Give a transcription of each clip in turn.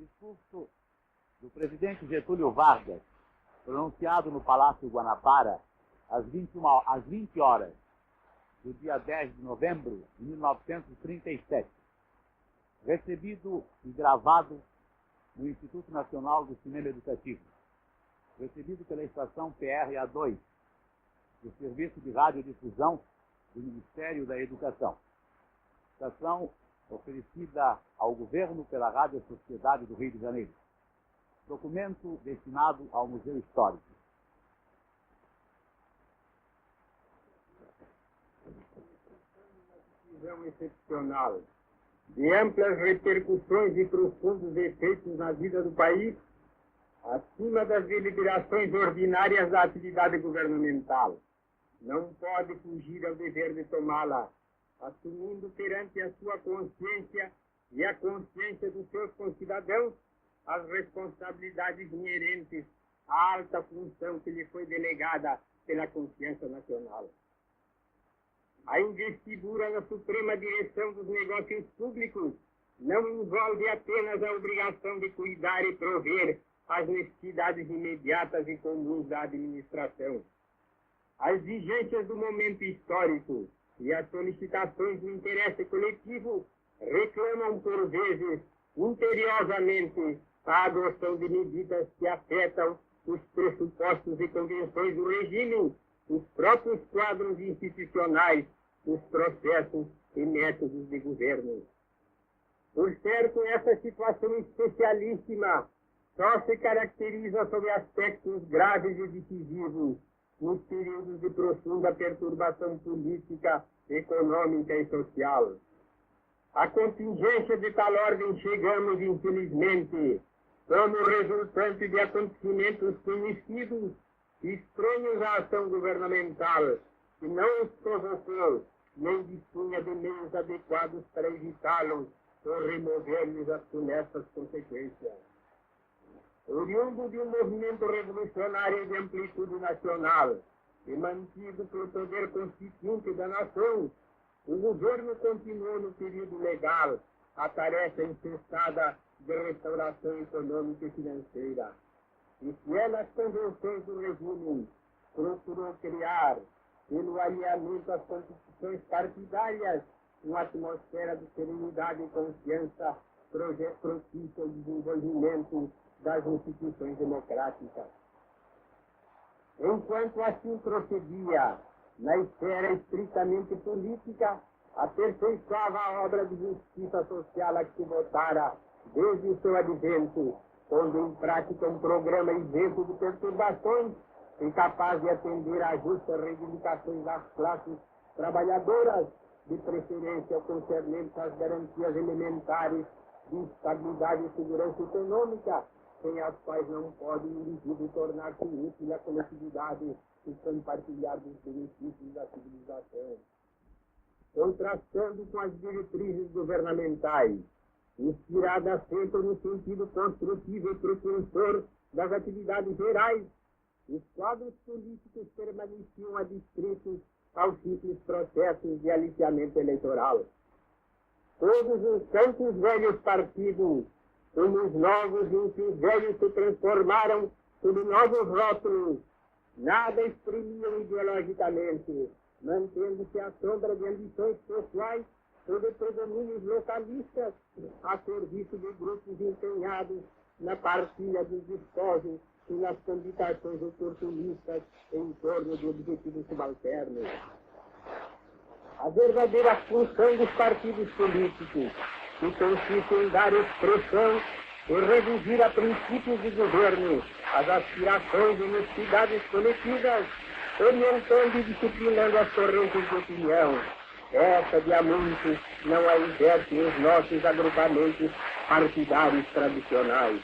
Discurso do presidente Getúlio Vargas, pronunciado no Palácio Guanabara, às 20 horas do dia 10 de novembro de 1937. Recebido e gravado no Instituto Nacional do Cinema Educativo. Recebido pela estação PRA2, do Serviço de Radiodifusão do Ministério da Educação. Estação oferecida ao governo pela Rádio Sociedade do Rio de Janeiro. Documento destinado ao Museu Histórico. Decisão excepcional, de amplas repercussões e profundos efeitos na vida do país, acima das deliberações ordinárias da atividade governamental. Não pode fugir ao dever de tomá-la, assumindo perante a sua consciência e a consciência dos seus concidadãos as responsabilidades inerentes à alta função que lhe foi delegada pela consciência nacional. A investidura na Suprema Direção dos Negócios Públicos não envolve apenas a obrigação de cuidar e prover as necessidades imediatas e comuns da administração. As exigências do momento histórico e as solicitações do interesse coletivo reclamam, por vezes, imperiosamente, a adoção de medidas que afetam os pressupostos e convenções do regime, os próprios quadros institucionais, os processos e métodos de governo. Por certo, essa situação especialíssima só se caracteriza sob aspectos graves e decisivos nos períodos de profunda perturbação política, econômica e social. A contingência de tal ordem chegamos, infelizmente, como resultante de acontecimentos conhecidos, estranhos à ação governamental, que não os provocou, nem dispunha de meios adequados para evitá-los ou remover-lhes as funestas consequências. Oriundo de um movimento revolucionário de amplitude nacional e mantido pelo poder constituinte da nação, o governo continuou no período legal a tarefa incessada de restauração econômica e financeira. E fiel às convenções do regime, procurou criar, pelo alinhamento às constituições partidárias, uma atmosfera de serenidade e confiança propícia ao desenvolvimento das instituições democráticas. Enquanto assim procedia, na esfera estritamente política, aperfeiçoava a obra de justiça social a que se votara desde o seu advento, pondo em prática um programa isento de perturbações, incapaz de atender às justas reivindicações das classes trabalhadoras, de preferência concernentes às garantias elementares de estabilidade e segurança econômica, sem as quais não pode o indivíduo tornar-se útil à coletividade e compartilhar dos benefícios da civilização. Contrastando com as diretrizes governamentais, inspiradas sempre no sentido construtivo e propulsor das atividades gerais, os quadros políticos permaneciam adstritos aos simples processos de aliciamento eleitoral. Todos os tantos velhos partidos, como os novos em que os velhos se transformaram sob novos rótulos, nada exprimiam ideologicamente, mantendo-se à sombra de ambições pessoais sob predomínios localistas, a serviço de grupos empenhados na partilha dos despojos e nas combinações oportunistas em torno de objetivos subalternos. A verdadeira função dos partidos políticos, que consiste em dar expressão e reduzir a princípios de governo as aspirações e necessidades coletivas, orientando e disciplinando as correntes de opinião. Essa de há muito não a exercem os nossos agrupamentos partidários tradicionais.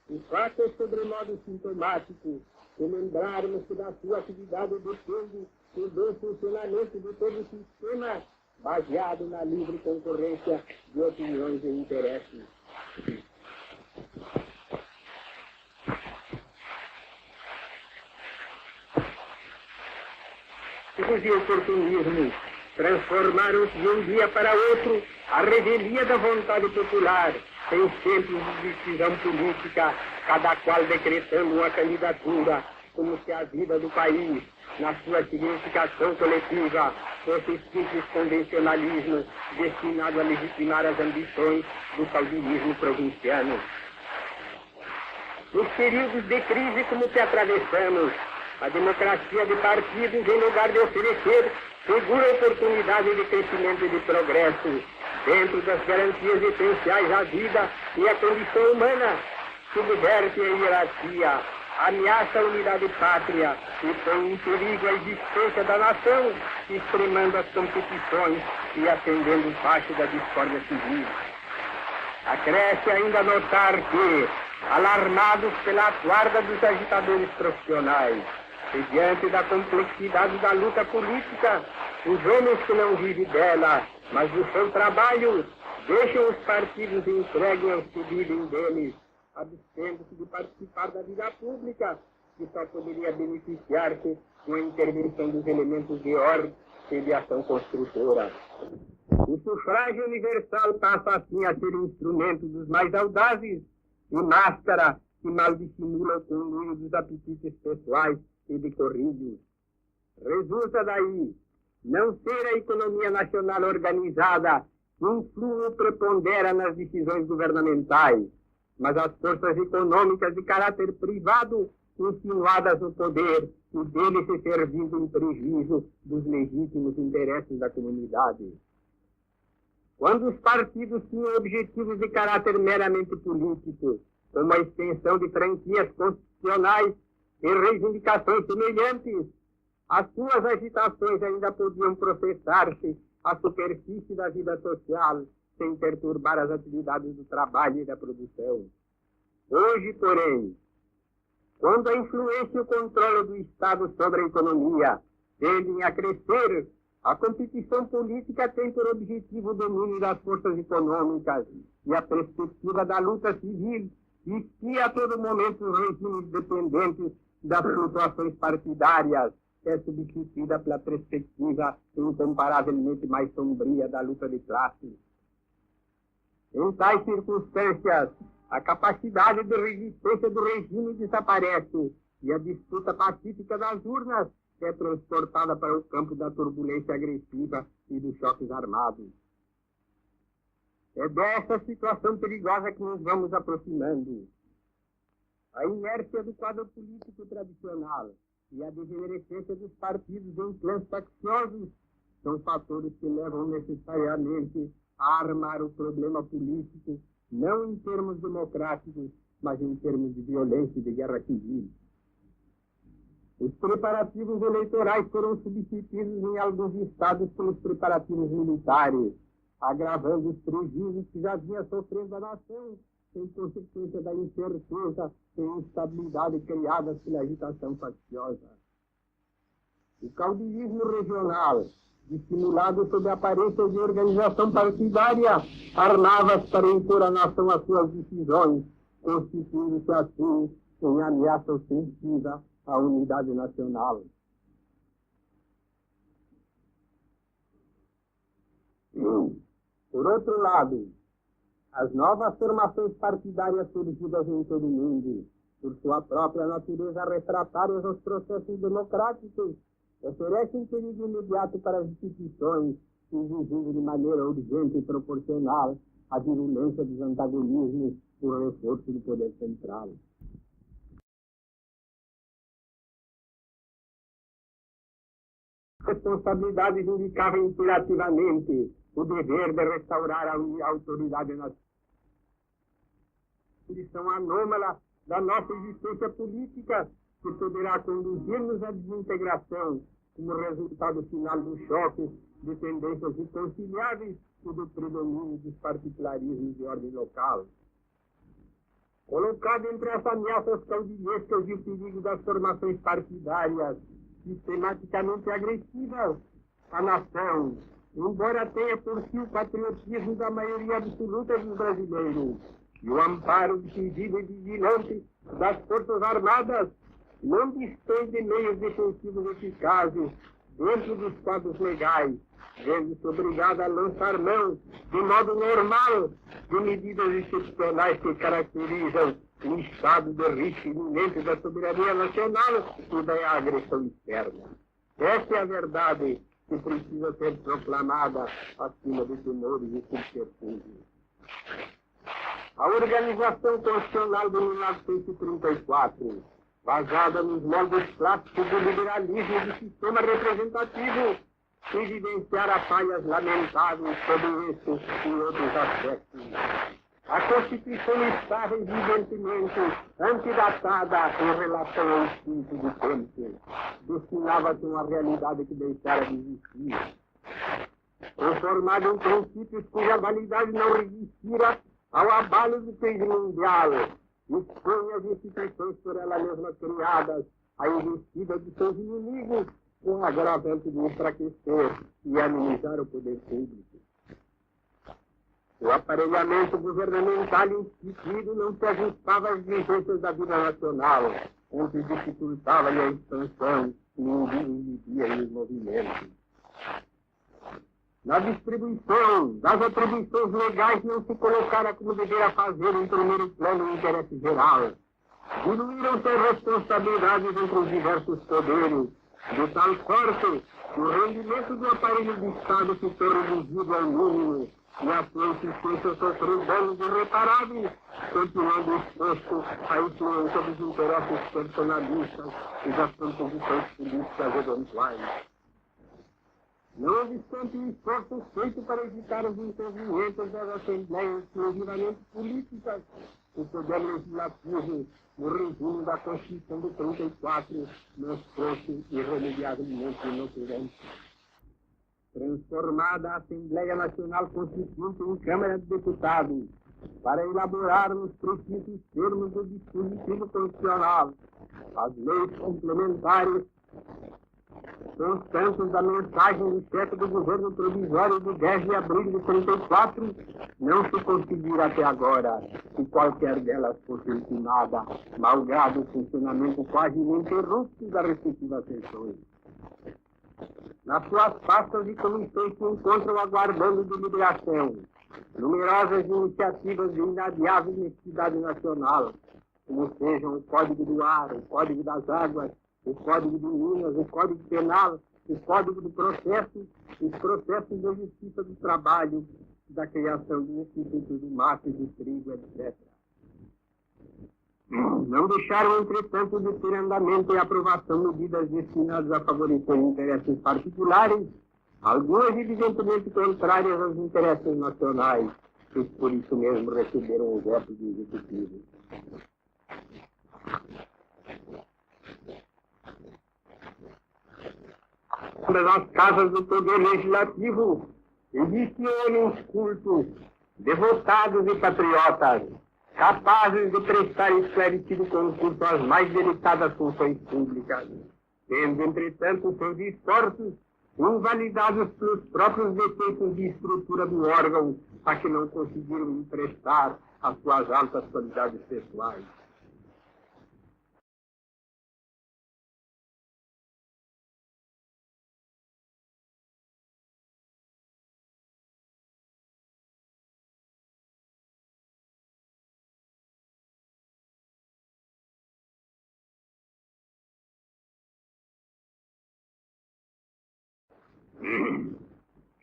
O fato é sobremodo sintomático de lembrarmos que da sua atividade depende o bom funcionamento de todo o sistema baseado na livre concorrência de opiniões e interesses. E oportunismo transformaram-se de um dia para outro a revelia da vontade popular sem centros de decisão política, cada qual decretando uma candidatura, como se a vida do país, na sua significação coletiva, fosse simples convencionalismo destinado a legitimar as ambições do caudilismo provinciano. Nos períodos de crise como que atravessamos, a democracia de partidos, em lugar de oferecer segura oportunidade de crescimento e de progresso, dentro das garantias essenciais à vida e à condição humana, subverte a hierarquia, ameaça a unidade pátria e põe em perigo a existência da nação, extremando as competições e acendendo o facho da discórdia civil. Acresce ainda notar que, alarmados pela guarda dos agitadores profissionais, e diante da complexidade da luta política, os homens que não vivem dela, mas do seu trabalho, deixam os partidos entregues ao subidem deles, abstendo-se de participar da vida pública, que só poderia beneficiar-se com a intervenção dos elementos de ordem e de ação construtora. O sufrágio universal passa assim a ser instrumento dos mais audazes e máscara que mal dissimula o conluio dos apetites pessoais e de corrígios. Resulta daí não ser a economia nacional organizada que influi e prepondera nas decisões governamentais, mas as forças econômicas de caráter privado insinuadas no poder e dele se servindo em prejuízo dos legítimos interesses da comunidade. Quando os partidos tinham objetivos de caráter meramente político, como a extensão de franquias constitucionais e reivindicações semelhantes, as suas agitações ainda podiam processar-se à superfície da vida social, sem perturbar as atividades do trabalho e da produção. Hoje, porém, quando a influência e o controle do Estado sobre a economia tendem a crescer, a competição política tem por objetivo o domínio das forças econômicas e a perspectiva da luta civil espia a todo momento os regimes dependentes das flutuações partidárias, é substituída pela perspectiva incomparavelmente mais sombria da luta de classes. Em tais circunstâncias, a capacidade de resistência do regime desaparece e a disputa pacífica das urnas é transportada para o campo da turbulência agressiva e dos choques armados. É dessa situação perigosa que nos vamos aproximando. A inércia do quadro político tradicional e a degenerescência dos partidos em clãs facciosos são fatores que levam necessariamente a armar o problema político, não em termos democráticos, mas em termos de violência e de guerra civil. Os preparativos eleitorais foram substituídos em alguns estados pelos preparativos militares, agravando os prejuízos que já vinha sofrendo a nação, em consequência da incerteza e instabilidade criadas pela agitação facciosa. O caudilismo regional, dissimulado sob a aparência de organização partidária, armava-se para impor à nação as suas decisões, constituindo-se assim em ameaça ofensiva à unidade nacional. Por outro lado, as novas formações partidárias surgidas em todo o mundo, por sua própria natureza refratárias aos processos democráticos, oferecem perigo imediato para as instituições, exigindo de maneira urgente e proporcional a virulência dos antagonismos e o reforço do poder central. Responsabilidades indicavam imperativamente o dever de restaurar a autoridade nacional. Condição anômala da nossa existência política que poderá conduzir-nos à desintegração como resultado final dos choques de tendências inconciliáveis e do predomínio dos particularismos de ordem local. Colocado entre as ameaças caudilhescas e o perigo das formações partidárias sistematicamente agressivas, a nação, embora tenha por si o patriotismo da maioria absoluta dos brasileiros e o amparo decidido e vigilante das Forças Armadas, não dispõe de meios defensivos eficazes, dentro dos quadros legais, vendo-se obrigado a lançar mão, de modo normal, de medidas excepcionais que caracterizam o estado de risco iminente da soberania nacional e da agressão externa. Essa é a verdade que precisa ser proclamada acima de temores e subterfúgios. A Organização Constitucional de 1934, baseada nos moldes clássicos do liberalismo e do sistema representativo, evidenciara falhas lamentáveis sobre estes e outros aspectos. A Constituição estava, evidentemente, antidatada em relação ao espírito do tempo. Destinava-se a uma realidade que deixara de existir. Transformada em princípios cuja validade não resistira ao abalo do crise mundial, expõe as instituições por ela mesma criadas à investida de seus inimigos, com a agravante de enfraquecer e amenizar o poder público. O aparelhamento governamental instituído não se ajustava às exigências da vida nacional, onde dificultava-lhe a expansão e inibia os movimentos. Na distribuição das atribuições legais não se colocara como deveria fazer em primeiro plano o interesse geral. Diluíram-se as responsabilidades entre os diversos poderes, de tal sorte que o rendimento do aparelho do Estado ficou reduzido ao mínimo e a sua eficiência sofreu danos irreparáveis, continuando exposto à influência dos interesses personalistas e das composições políticas eventuais. Não obstante o esforço feito para evitar os intervenientes das assembleias exclusivamente políticas, o poder legislativo, no regime da Constituição de 34, mostrou-se irremediavelmente inoperante. Transformada a Assembleia Nacional Constituinte em Câmara de Deputados, para elaborar nos precisos termos do dispositivo constitucional as leis complementares constantes da mensagem do chefe do governo provisório de 10 de abril de 34, não se conseguira até agora que qualquer delas fosse ultimada, malgrado o funcionamento quase ininterrupto das respectivas sessões. Nas suas pastas e comissões se encontram aguardando deliberação numerosas iniciativas de inadiável necessidade nacional, como sejam o Código do Ar, o Código das Águas, o Código de Minas, o Código Penal, o Código do Processo, os processos da Justiça do Trabalho, da criação do Instituto do Mato e do Trigo, etc. Não deixaram, entretanto, de ter andamento e aprovação medidas destinadas a favorecer interesses particulares, algumas evidentemente contrárias aos interesses nacionais, que por isso mesmo receberam o voto do Executivo. Nas casas do poder legislativo existiam homens cultos, devotados e patriotas, capazes de prestar esclarecido concurso às mais delicadas funções públicas, tendo, entretanto, seus esforços invalidados pelos próprios defeitos de estrutura do órgão, a que não conseguiram emprestar as suas altas qualidades pessoais.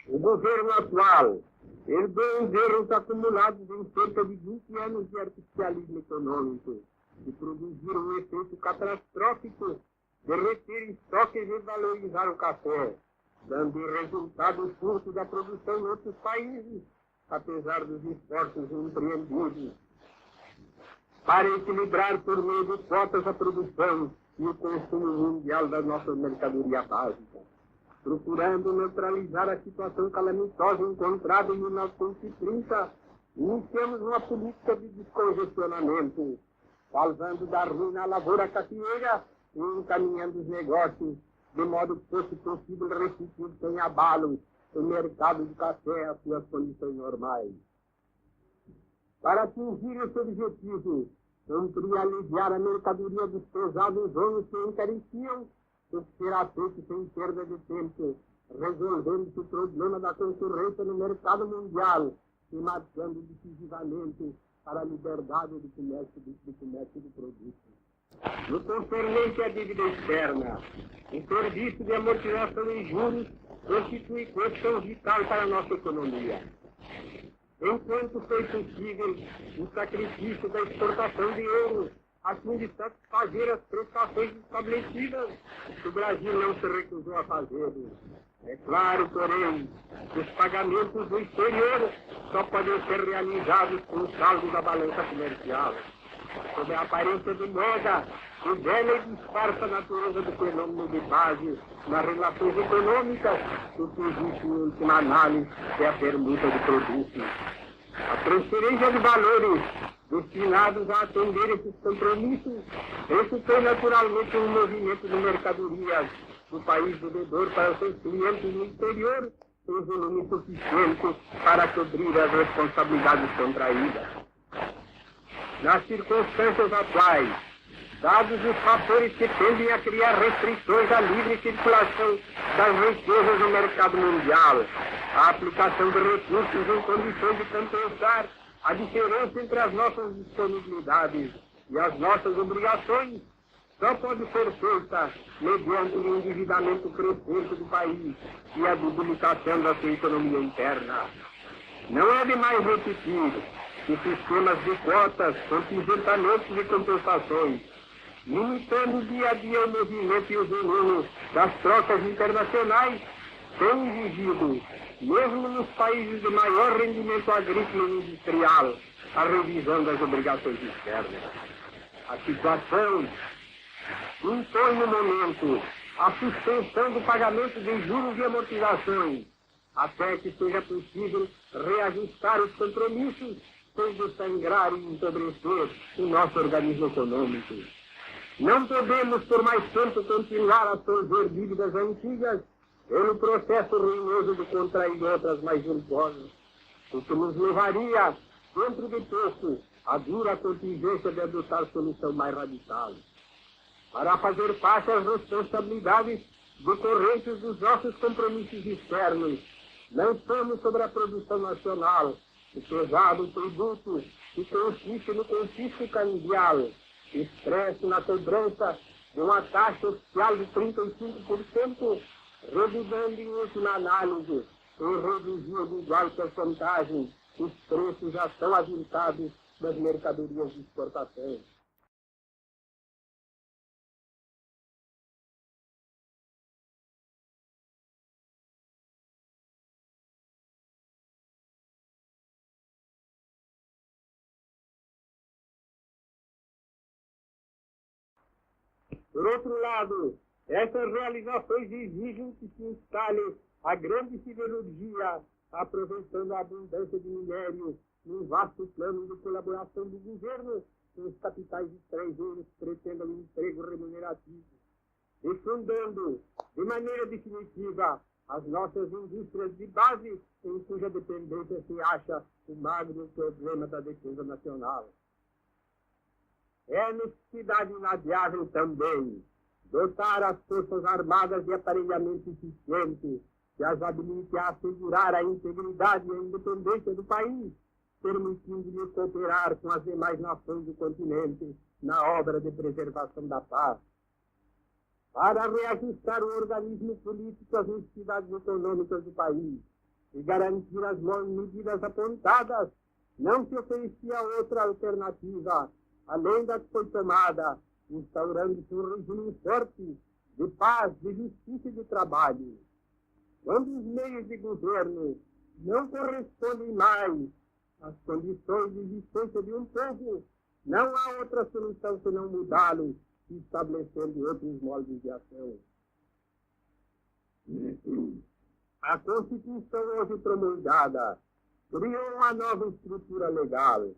O governo atual herdou os erros acumulados em cerca de 20 anos de artificialismo econômico, que produziram um efeito catastrófico de reter estoques e valorizar o café, dando resultado fruto da produção em outros países, apesar dos esforços empreendidos para equilibrar por meio de cotas a produção e o consumo mundial da nossa mercadoria básica, procurando neutralizar a situação calamitosa encontrada em 1930, iniciamos uma política de descongestionamento, salvando da ruína a lavoura cafeeira e encaminhando os negócios de modo que fosse possível restituir sem abalo o mercado do café às suas condições normais. Para atingir esse objetivo, cumpria aliviar a mercadoria dos pesados ônus que encareciam o que será feito sem perda de tempo, resolvendo-se o problema da concorrência no mercado mundial e marcando decisivamente para a liberdade do comércio do produto. No concernente à dívida externa, o serviço de amortização em juros constitui questão vital para a nossa economia. Enquanto foi possível o sacrifício da exportação de ouro a fim de satisfazer as prestações estabelecidas, o Brasil não se recusou a fazê-lo. É claro, porém, que os pagamentos do exterior só podem ser realizados com o saldo da balança comercial. Sob a aparência de moda, o bela e disfarça a natureza do fenômeno de base nas relações econômicas, o que existe em última análise é a permuta de produtos. A transferência de valores destinados a atender esses compromissos resultou naturalmente um movimento de mercadorias do país devedor para seus clientes no exterior em volume suficiente para cobrir as responsabilidades contraídas. Nas circunstâncias atuais, dados os fatores que tendem a criar restrições à livre circulação das riquezas no mercado mundial, a aplicação de recursos em condições de compensar a diferença entre as nossas disponibilidades e as nossas obrigações, só pode ser feita mediante o endividamento crescente do país e a debilitação da sua economia interna. Não é demais repetir que sistemas de cotas, contingentamentos e compensações, limitando dia a dia o movimento e o volume das trocas internacionais, têm exigido, mesmo nos países de maior rendimento agrícola e industrial, a revisão das obrigações externas. A situação impõe no momento a suspensão do pagamento de juros e amortizações, até que seja possível reajustar os compromissos sem desangrar e empobrecer o nosso organismo econômico. Não podemos, por mais tempo, continuar a sorver dívidas antigas pelo processo ruinoso de contrair outras mais vultuosas, o que nos levaria, dentro de pouco, à dura contingência de adotar solução mais radical. Para fazer face às responsabilidades decorrentes dos nossos compromissos externos, lançamos sobre a produção nacional o pesado produto que consiste no confisco cambial, expresso na cobrança de uma taxa oficial de 35%, reduzindo em última análise em reduzir de igual porcentagem os preços já tão avultados das mercadorias de exportação. Por outro lado, essas realizações exigem que se instale a grande siderurgia, aproveitando a abundância de minério num vasto plano de colaboração do governo com os capitais estrangeiros que pretendam um emprego remunerativo, e fundando, de maneira definitiva, as nossas indústrias de base, em cuja dependência se acha o magno problema da defesa nacional. É necessidade inadiável também dotar as Forças Armadas de aparelhamento eficiente que as habilite a assegurar a integridade e a independência do país, permitindo-lhe cooperar com as demais nações do continente na obra de preservação da paz. Para reajustar o organismo político às necessidades econômicas do país e garantir as medidas apontadas, não se oferecia outra alternativa além da que foi tomada, instaurando-se um regime forte de paz, de justiça e de trabalho. Quando os meios de governo não correspondem mais às condições de existência de um povo, não há outra solução senão mudá-los e estabelecendo outros moldes de ação. A Constituição hoje promulgada criou uma nova estrutura legal,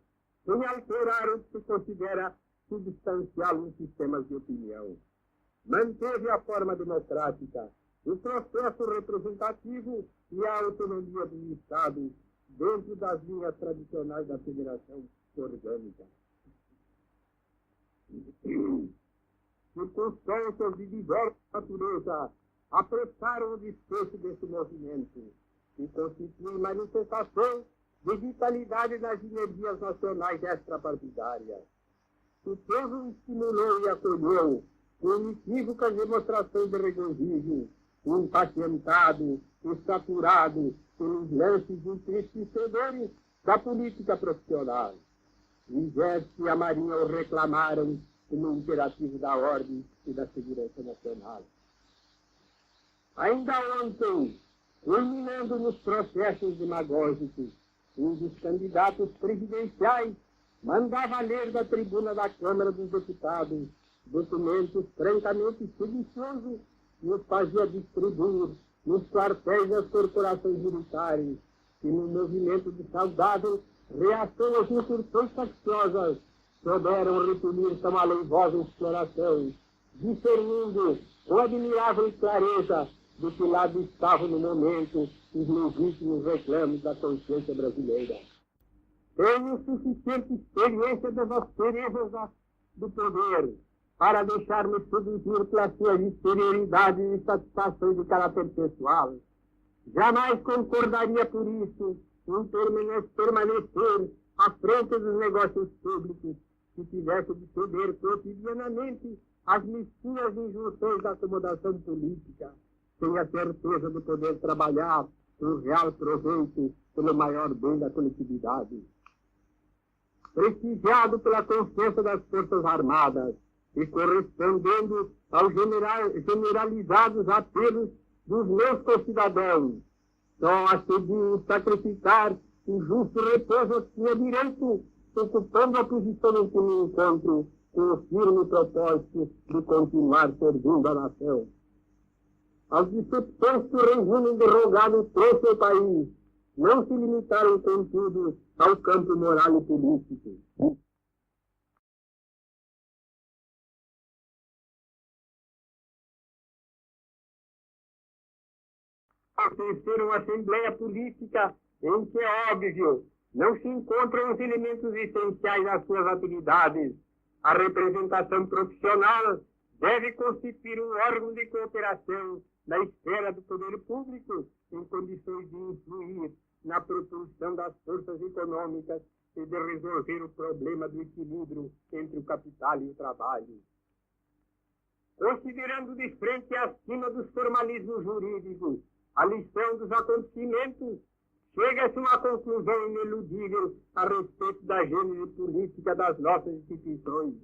sem alterar o que se considera substancial nos sistemas de opinião. Manteve a forma democrática, o processo representativo e a autonomia do Estado dentro das linhas tradicionais da federação orgânica. circunstâncias de diversa natureza apressaram o desfecho desse movimento, que constitui manifestação de vitalidade das energias nacionais extrapartidárias. O povo estimulou e acolheu, com inequívocas demonstrações de regozijo, impacientado e saturado pelos lances entristecedores da política profissional. O Exército e a Marinha o reclamaram como imperativo da ordem e da segurança nacional. Ainda ontem, culminando nos processos demagógicos, um dos candidatos presidenciais mandava ler da tribuna da Câmara dos Deputados documentos francamente sediciosos e os fazia distribuir nos quartéis das corporações militares que, no movimento de saudável reação às incursões facciosas, souberam repelir tão aleivosa exploração, discernindo com admirável clareza do que lado estavam no momento os legítimos reclamos da consciência brasileira. Tenho suficiente experiência das asperezas do poder para deixar-me seduzir pelas suas exterioridades e satisfações de caráter pessoal. Jamais concordaria por isso em permanecer à frente dos negócios públicos que tivesse de ceder cotidianamente às mesquinhas injunções da acomodação política, sem a certeza de poder trabalhar com real proveito pelo maior bem da coletividade. Prestigiado pela confiança das Forças Armadas e correspondendo aos generalizados apelos dos meus concidadãos, só acedi sacrificar o justo repouso que tinha direito, ocupando a posição em que me encontro, com o firme propósito de continuar servindo a nação. As decepções que o regime derrogado trouxe ao país não se limitaram, contudo, ao campo moral e político. Acontecer uma assembleia política em que, é óbvio, não se encontram os elementos essenciais das suas atividades. A representação profissional deve constituir um órgão de cooperação na esfera do poder público em condições de influir na propulsão das forças econômicas e de resolver o problema do equilíbrio entre o capital e o trabalho. Considerando de frente acima dos formalismos jurídicos a lição dos acontecimentos, chega-se a uma conclusão ineludível a respeito da gênese política das nossas instituições.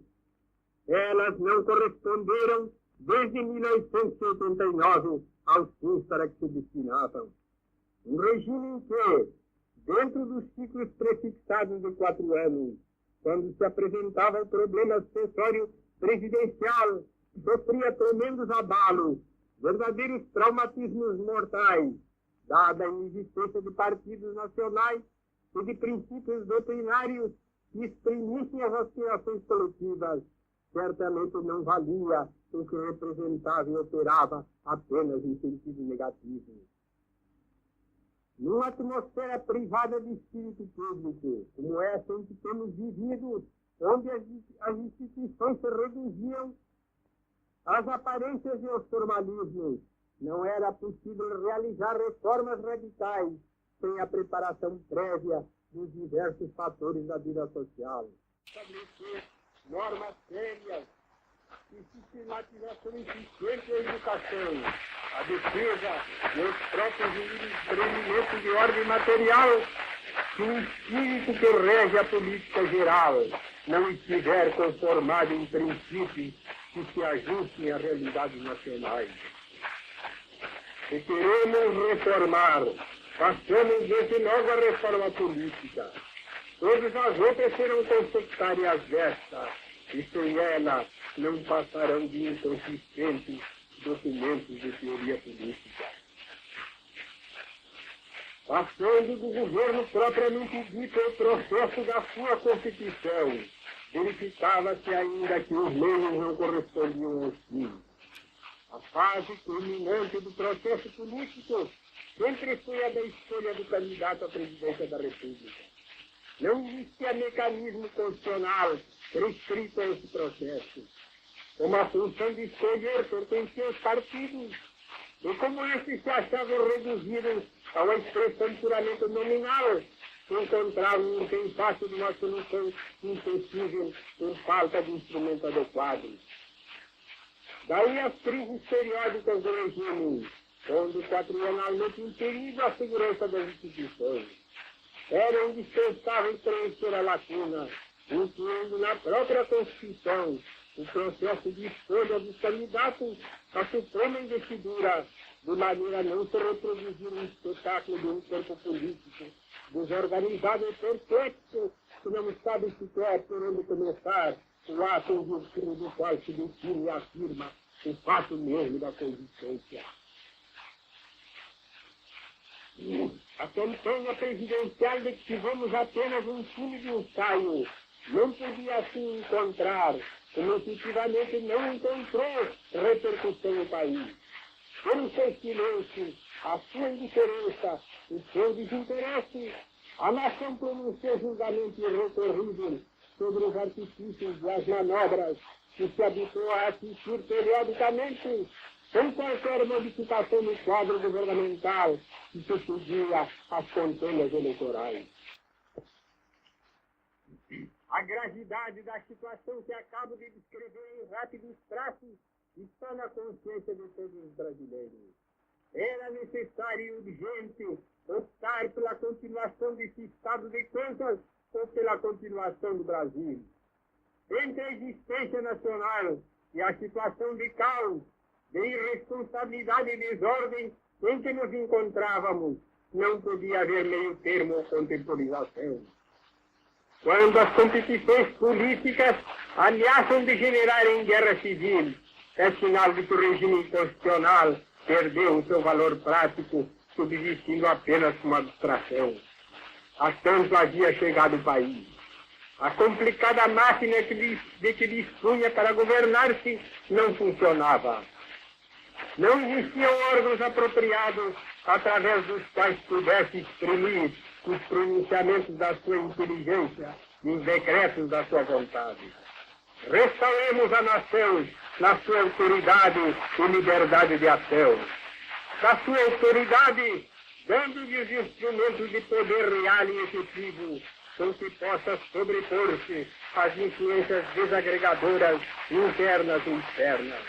Elas não corresponderam desde 1889 aos fins para que se destinavam. Um regime em que, dentro dos ciclos prefixados de 4 anos, quando se apresentava o problema sucessório presidencial, sofria tremendos abalos, verdadeiros traumatismos mortais, dada a inexistência de partidos nacionais e de princípios doutrinários que exprimissem as aspirações coletivas. Certamente não valia o que representava e operava apenas em sentido negativo. Numa atmosfera privada de espírito público, como essa em que temos vivido, onde as instituições se reduziam às aparências e aos formalismos, não era possível realizar reformas radicais sem a preparação prévia dos diversos fatores da vida social. Estabelecer normas sérias e sistematização eficiente da educação, a defesa e os próprios empreendimentos de ordem material, se o espírito que rege a política geral não estiver conformado em princípios que se ajustem às realidades nacionais. Se queremos reformar, façamos desde logo a reforma política. Todas as outras serão consectárias desta, e sem ela não passarão de inconsistentes documentos de teoria política. Passando do governo propriamente dito ao processo da sua Constituição, verificava-se ainda que os meios não correspondiam aos fins. A fase culminante do processo político sempre foi a da escolha do candidato à presidência da República. Não existia mecanismo constitucional restrito a esse processo. como a função de escolher pertencia aos partidos, e como esses se achavam reduzidos a uma expressão puramente nominal, encontravam um bem fácil de uma solução impossível por falta de instrumento adequado. Daí as crises periódicas do regime, pondo quadrienalmente em perigo a segurança das instituições. Era indispensável preencher a lacuna, incluindo na própria Constituição o processo de escolha dos candidatos à suprema investidura, de maneira a não se reproduzir um espetáculo de um corpo político desorganizado e perfeito, que não sabe sequer por onde começar o ato em virtude do qual se define e afirma o fato mesmo da coexistência. A campanha presidencial de que tivemos apenas um time de ensaio não podia assim encontrar, como efetivamente não encontrou, repercussão no país. Pelo seu silêncio, a sua indiferença, o seu desinteresse, a nação pronunciou julgamento irrecorrível sobre os artifícios e as manobras que se habituou a assistir periodicamente, sem qualquer modificação no quadro governamental que sucedia às contendas eleitorais. A gravidade da situação que acabo de descrever em rápidos traços está na consciência de todos os brasileiros. Era necessário e urgente optar pela continuação desse estado de coisas ou pela continuação do Brasil. Entre a existência nacional e a situação de caos, de irresponsabilidade e desordem em que nos encontrávamos, não podia haver meio termo ou contemporização. Quando as competições políticas ameaçam degenerar em guerra civil, é sinal de que o regime constitucional perdeu o seu valor prático, subsistindo apenas como abstração. A tanto havia chegado o país. A complicada máquina de que dispunha para governar-se não funcionava. Não existiam órgãos apropriados através dos quais pudesse exprimir os pronunciamentos da sua inteligência e os decretos da sua vontade. Restauremos a nação na sua autoridade e liberdade de ação. Da sua autoridade, dando-lhe os instrumentos de poder real e efetivo, com que possa sobrepor-se às influências desagregadoras internas e externas.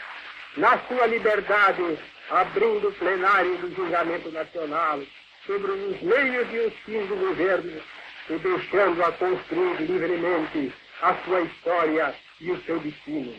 Na sua liberdade, abrindo o plenário do julgamento nacional sobre os meios e os fins do governo e deixando-a construir livremente a sua história e o seu destino.